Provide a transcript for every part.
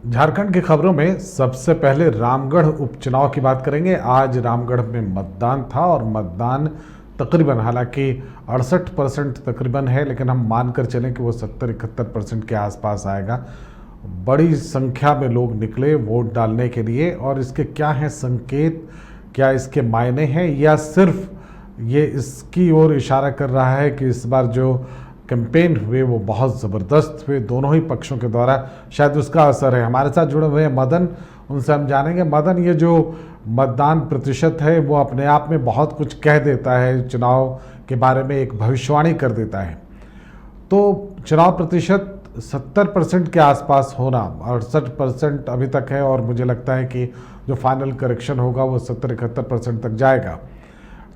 झारखंड की खबरों में सबसे पहले रामगढ़ उपचुनाव की बात करेंगे। आज रामगढ़ में मतदान था और मतदान तकरीबन, हालांकि 68% तकरीबन है, लेकिन हम मानकर चलें कि वो 70-71% के आसपास आएगा। बड़ी संख्या में लोग निकले वोट डालने के लिए। और इसके क्या हैं संकेत, क्या इसके मायने हैं, या सिर्फ ये इसकी ओर इशारा कर रहा है कि इस बार जो कैंपेन हुए वो बहुत ज़बरदस्त हुए दोनों ही पक्षों के द्वारा, शायद उसका असर है। हमारे साथ जुड़े हुए हैं मदन, उनसे हम जानेंगे। मदन, ये जो मतदान प्रतिशत है वो अपने आप में बहुत कुछ कह देता है, चुनाव के बारे में एक भविष्यवाणी कर देता है। तो चुनाव प्रतिशत 70% के आसपास होना, 68% अभी तक है, और मुझे लगता है कि जो फाइनल करेक्शन होगा वो 70-71% तक जाएगा।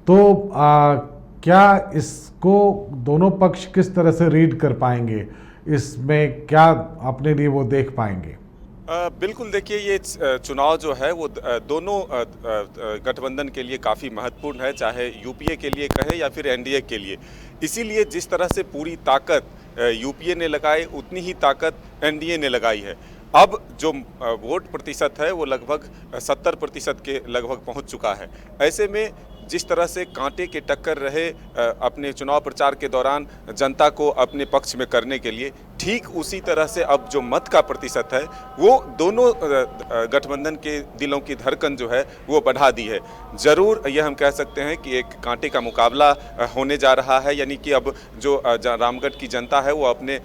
तो क्या इसको दोनों पक्ष किस तरह से रीड कर पाएंगे, इसमें क्या अपने लिए वो देख पाएंगे? बिल्कुल, देखिए ये चुनाव जो है वो दोनों गठबंधन के लिए काफ़ी महत्वपूर्ण है, चाहे यूपीए के लिए कहे या फिर एनडीए के लिए। इसीलिए जिस तरह से पूरी ताकत यूपीए ने लगाई, उतनी ही ताकत एनडीए ने लगाई है। अब जो वोट प्रतिशत है वो लगभग 70% के लगभग पहुंच चुका है। ऐसे में जिस तरह से कांटे के टक्कर रहे अपने चुनाव प्रचार के दौरान जनता को अपने पक्ष में करने के लिए, ठीक उसी तरह से अब जो मत का प्रतिशत है वो दोनों गठबंधन के दिलों की धड़कन जो है वो बढ़ा दी है। ज़रूर यह हम कह सकते हैं कि एक कांटे का मुकाबला होने जा रहा है, यानी कि अब जो रामगढ़ की जनता है वो अपने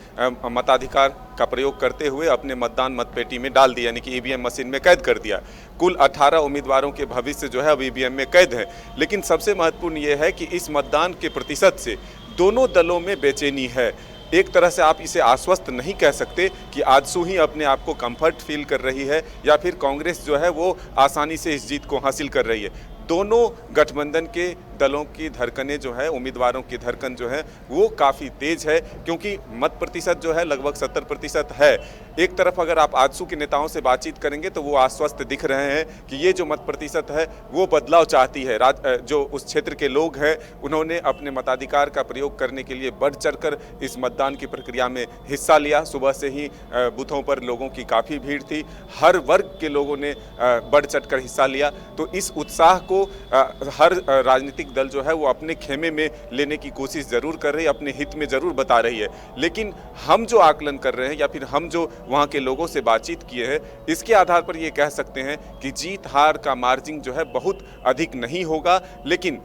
मताधिकार का प्रयोग करते हुए अपने मतदान मतपेटी में डाल दिया, यानी कि ईवीएम मशीन में कैद कर दिया। कुल 18 उम्मीदवारों के भविष्य जो है अब ईवीएम में कैद है। लेकिन सबसे महत्वपूर्ण ये है कि इस मतदान के प्रतिशत से दोनों दलों में बेचैनी है। एक तरह से आप इसे आश्वस्त नहीं कह सकते कि आजसू ही अपने आप को कंफर्ट फील कर रही है या फिर कांग्रेस जो है वो आसानी से इस जीत को हासिल कर रही है। दोनों गठबंधन के दलों की धड़कनें जो है, उम्मीदवारों की धड़कन जो है वो काफ़ी तेज है, क्योंकि मत प्रतिशत जो है लगभग 70% है। एक तरफ अगर आप आजसू के नेताओं से बातचीत करेंगे तो वो आश्वस्त दिख रहे हैं कि ये जो मत प्रतिशत है वो बदलाव चाहती है। जो उस क्षेत्र के लोग हैं उन्होंने अपने मताधिकार का प्रयोग करने के लिए बढ़ चढ़कर इस मतदान की प्रक्रिया में हिस्सा लिया। सुबह से ही बूथों पर लोगों की काफ़ी भीड़ थी, हर वर्ग के लोगों ने बढ़ चढ़कर हिस्सा लिया। तो इस उत्साह को हर राजनीतिक दल जो है वो अपने खेमे में लेने की कोशिश जरूर कर रही है, अपने हित में जरूर बता रही है। लेकिन हम जो आकलन कर रहे हैं या फिर हम जो वहाँ के लोगों से बातचीत किए हैं, इसके आधार पर ये कह सकते हैं कि जीत हार का मार्जिन जो है बहुत अधिक नहीं होगा। लेकिन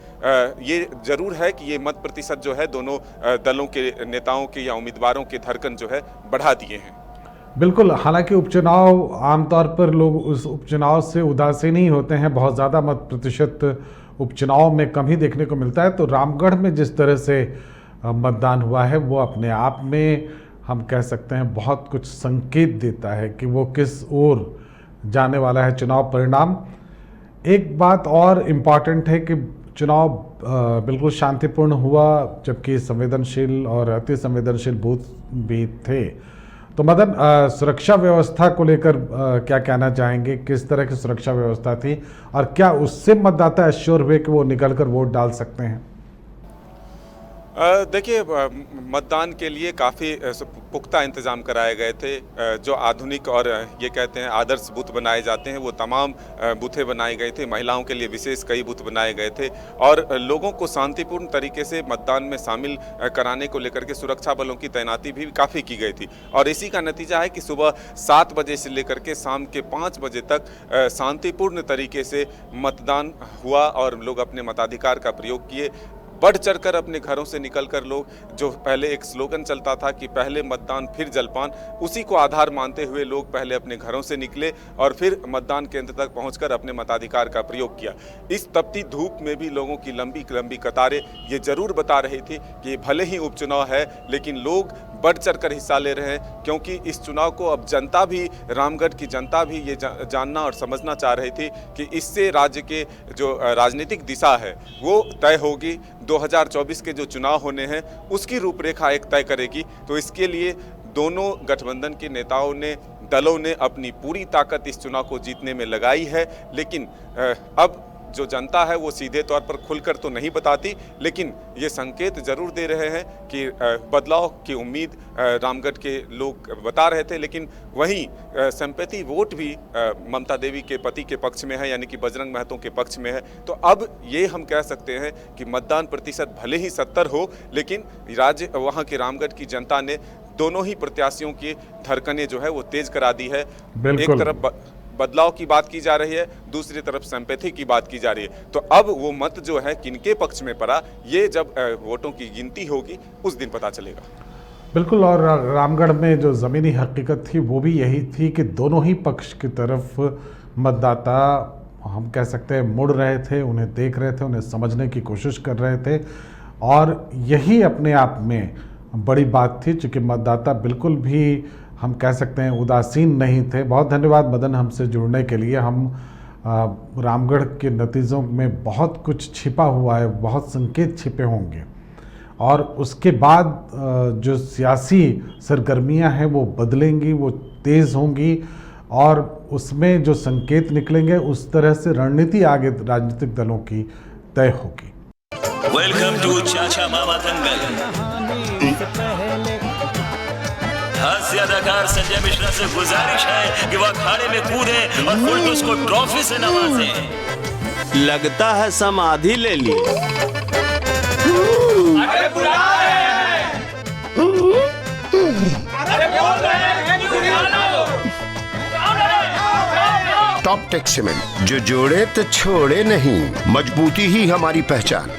ये जरूर है कि ये मत प्रतिशत जो है दोनों दलों के नेताओं के या उम्मीदवारों के धड़कन जो है बढ़ा दिए हैं। बिल्कुल, हालांकि उपचुनाव आमतौर पर लोग उस उपचुनाव से उदासीन ही होते हैं, बहुत ज़्यादा मत प्रतिशत उपचुनाव में कम ही देखने को मिलता है। तो रामगढ़ में जिस तरह से मतदान हुआ है वो अपने आप में हम कह सकते हैं बहुत कुछ संकेत देता है कि वो किस ओर जाने वाला है चुनाव परिणाम। एक बात और इम्पॉर्टेंट है कि चुनाव बिल्कुल शांतिपूर्ण हुआ, जबकि संवेदनशील और अति संवेदनशील बूथ भी थे। तो मदन, सुरक्षा व्यवस्था को लेकर क्या कहना चाहेंगे? किस तरह की सुरक्षा व्यवस्था थी और क्या उससे मतदाता एश्योर हुए कि वो निकलकर वोट डाल सकते हैं? देखिए, मतदान के लिए काफ़ी पुख्ता इंतज़ाम कराए गए थे। जो आधुनिक और ये कहते हैं आदर्श बूथ बनाए जाते हैं वो तमाम बूथें बनाए गए थे। महिलाओं के लिए विशेष कई बूथ बनाए गए थे और लोगों को शांतिपूर्ण तरीके से मतदान में शामिल कराने को लेकर के सुरक्षा बलों की तैनाती भी काफ़ी की गई थी। और इसी का नतीजा है कि सुबह 7 बजे से लेकर के शाम के 5 बजे तक शांतिपूर्ण तरीके से मतदान हुआ और लोग अपने मताधिकार का प्रयोग किए। बढ़ चढ़कर अपने घरों से निकलकर लोग, जो पहले एक स्लोगन चलता था कि पहले मतदान फिर जलपान, उसी को आधार मानते हुए लोग पहले अपने घरों से निकले और फिर मतदान केंद्र तक पहुंचकर अपने मताधिकार का प्रयोग किया। इस तपती धूप में भी लोगों की लंबी लंबी कतारें ये जरूर बता रही थी कि भले ही उपचुनाव है लेकिन लोग बढ़ चढ़कर हिस्सा ले रहे हैं, क्योंकि इस चुनाव को अब जनता भी, रामगढ़ की जनता भी ये जानना और समझना चाह रही थी कि इससे राज्य के जो राजनीतिक दिशा है वो तय होगी। 2024 के जो चुनाव होने हैं उसकी रूपरेखा एक तय करेगी। तो इसके लिए दोनों गठबंधन के नेताओं ने, दलों ने अपनी पूरी ताकत इस चुनाव को जीतने में लगाई है। लेकिन अब जो जनता है वो सीधे तौर पर खुलकर तो नहीं बताती, लेकिन ये संकेत जरूर दे रहे हैं कि बदलाव की उम्मीद रामगढ़ के लोग बता रहे थे। लेकिन वहीं सिंपैथी वोट भी ममता देवी के पति के पक्ष में है, यानी कि बजरंग महतो के पक्ष में है। तो अब ये हम कह सकते हैं कि मतदान प्रतिशत भले ही 70 हो, लेकिन वहाँ के रामगढ़ की जनता ने दोनों ही प्रत्याशियों की धड़कनें जो है वो तेज करा दी है। एक तरफ बदलाव की बात की जा रही है, दूसरी तरफ सिंपैथी की बात की जा रही है। तो अब वो मत जो है किनके पक्ष में पड़ा, ये जब वोटों की गिनती होगी उस दिन पता चलेगा। बिल्कुल। और रामगढ़ में जो ज़मीनी हकीकत थी वो भी यही थी कि दोनों ही पक्ष की तरफ मतदाता, हम कह सकते हैं, मुड़ रहे थे, उन्हें देख रहे थे, उन्हें समझने की कोशिश कर रहे थे। और यही अपने आप में बड़ी बात थी, चूँकि मतदाता बिल्कुल भी, हम कह सकते हैं, उदासीन नहीं थे। बहुत धन्यवाद मदन हमसे जुड़ने के लिए। हम रामगढ़ के नतीजों में बहुत कुछ छिपा हुआ है, बहुत संकेत छिपे होंगे, और उसके बाद जो सियासी सरगर्मियां हैं वो बदलेंगी, वो तेज़ होंगी, और उसमें जो संकेत निकलेंगे उस तरह से रणनीति आगे राजनीतिक दलों की तय होगी। वेलकम टू चाचा मामा दंगल। हास्य अदाकार संजय मिश्रा से गुजारिश है कि वह अखाड़े में कूदे और फुलटूस को ट्रॉफी से नवाजे। लगता है समाधि ले ली। अरे बुला रहे हैं। अरे बोल रहे हैं कि बुला लो। टॉप टेक सीमेंट, जो जोड़े तो छोड़े नहीं, मजबूती ही हमारी पहचान।